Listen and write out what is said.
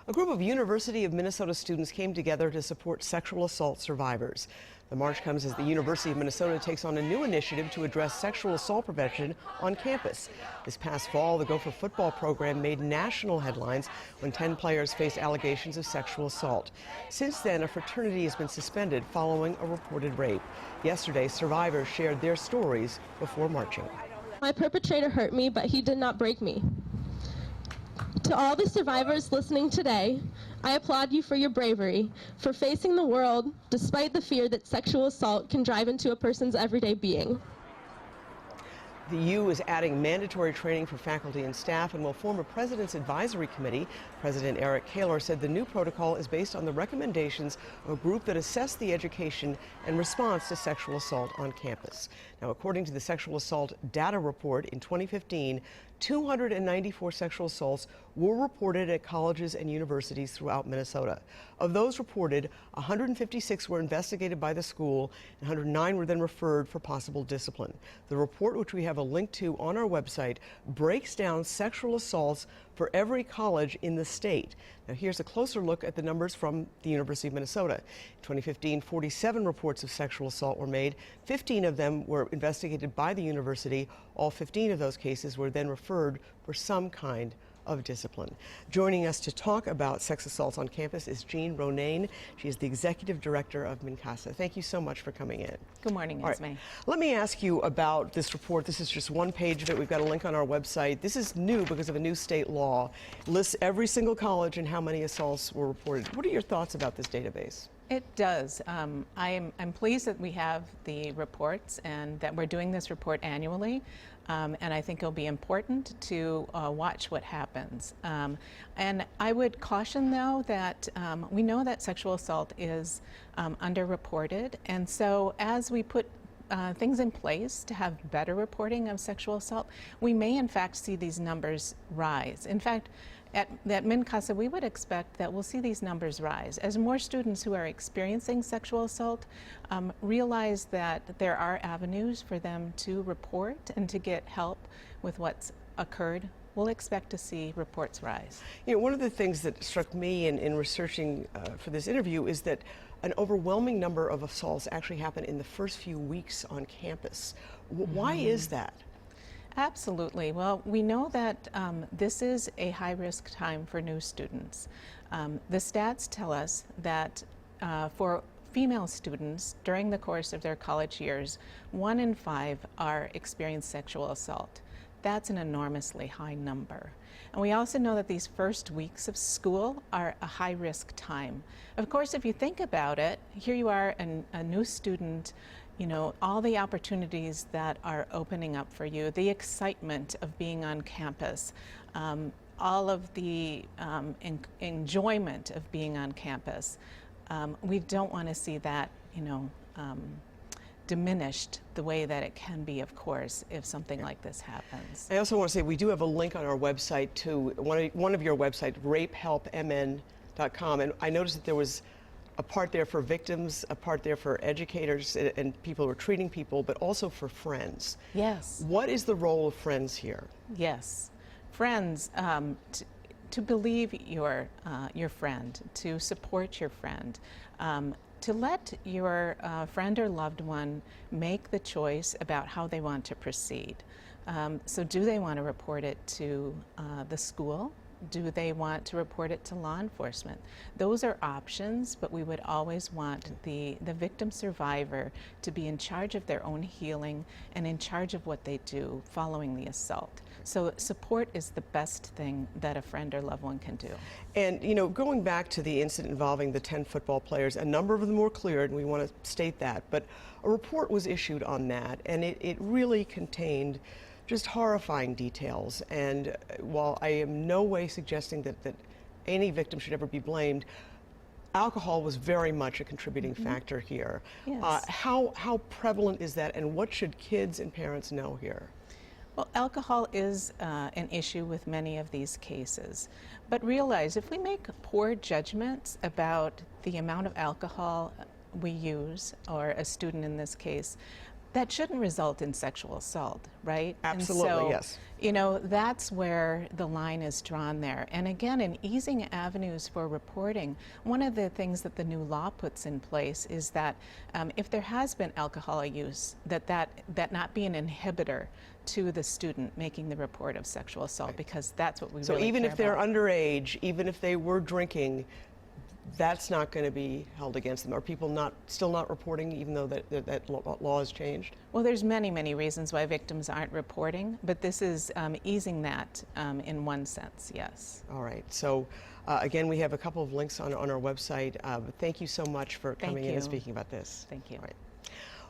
A group of University of Minnesota students came together to support sexual assault survivors. The march comes as the University of Minnesota takes on a new initiative to address sexual assault prevention on campus. This past fall, the Gopher football program made national headlines when 10 players faced allegations of sexual assault. Since then, a fraternity has been suspended following a reported rape. Yesterday, survivors shared their stories before marching. My perpetrator hurt me, but he did not break me. To all the survivors listening today, I applaud you for your bravery, for facing the world despite the fear that sexual assault can drive into a person's everyday being. The U is adding mandatory training for faculty and staff and will form a President's Advisory Committee. President Eric Kaler said the new protocol is based on the recommendations of a group that assessed the education and response to sexual assault on campus. Now, according to the Sexual Assault Data Report, in 2015, 294 sexual assaults were reported at colleges and universities throughout Minnesota. Of those reported, 156 were investigated by the school, and 109 were then referred for possible discipline. The report, which we have a link to on our website, breaks down sexual assaults for every college in the state. Now, here's a closer look at the numbers from the University of Minnesota. In 2015, 47 reports of sexual assault were made. 15 of them were investigated by the university. All 15 of those cases were then referred for some kind of discipline. Joining us to talk about sex assaults on campus is Jeanne Ronayne. She is the executive director of MNCASA. Thank you so much for coming in. Good morning, Esme. Right. Let me ask you about this report. This is just one page of it. We've got a link on our website. This is new because of a new state law. It lists every single college and how many assaults were reported. What are your thoughts about this database? It does. I'm pleased that we have the reports and that we're doing this report annually. And I think it'll be important to watch what happens. And I would caution, though, that we know that sexual assault is underreported. And so as we put things in place to have better reporting of sexual assault, we may in fact see these numbers rise. In fact, at MNCASA, we would expect that we'll see these numbers rise as more students who are experiencing sexual assault realize that there are avenues for them to report and to get help with what's occurred. We'll expect to see reports rise. You know, one of the things that struck me in researching for this interview is that an overwhelming number of assaults actually happen in the first few weeks on campus. Why is that? Absolutely. Well, we know that this is a high-risk time for new students. The stats tell us that for female students during the course of their college years, 1 in 5 are experiencing sexual assault. That's an enormously high number. And we also know that these first weeks of school are a high-risk time. Of course, if you think about it, here you are, a new student, you know, all the opportunities that are opening up for you, the excitement of being on campus, all of the enjoyment of being on campus. We don't want to see that, you know, diminished the way that it can be, of course, if something like this happens. I also want to say we do have a link on our website to one of your websites, rapehelpmn.com, and I noticed that there was a part there for victims, a part there for educators and people who are treating people, but also for friends. Yes. What is the role of friends here? Yes. Friends, to believe your friend, to support your friend, to let your friend or loved one make the choice about how they want to proceed. So do they want to report it to the school? Do they want to report it to law enforcement? Those are options, but we would always want the victim survivor to be in charge of their own healing and in charge of what they do following the assault. So support is the best thing that a friend or loved one can do. And, you know, going back to the incident involving the 10 football players, a number of them were cleared, and we want to state that, but a report was issued on that, and it really contained just horrifying details. And while I am no way suggesting that any victim should ever be blamed, alcohol was very much a contributing factor here. Yes. How prevalent is that, and what should kids and parents know here? Well, alcohol is an issue with many of these cases. But realize if we make poor judgments about the amount of alcohol we use, or a student in this case, that shouldn't result in sexual assault, right? Absolutely, and so, yes. You know, that's where the line is drawn there. And again, in easing avenues for reporting, one of the things that the new law puts in place is that if there has been alcohol use, that not be an inhibitor to the student making the report of sexual assault, because that's what we So really even care if they're about. underage, even if they were drinking, that's not going to be held against them. Are people still not reporting, even though that law has changed? Well, there's many, many reasons why victims aren't reporting, but this is easing that in one sense, yes. All right. So again, we have a couple of links on our website. But thank you so much for coming in and speaking about this. Thank you. All right.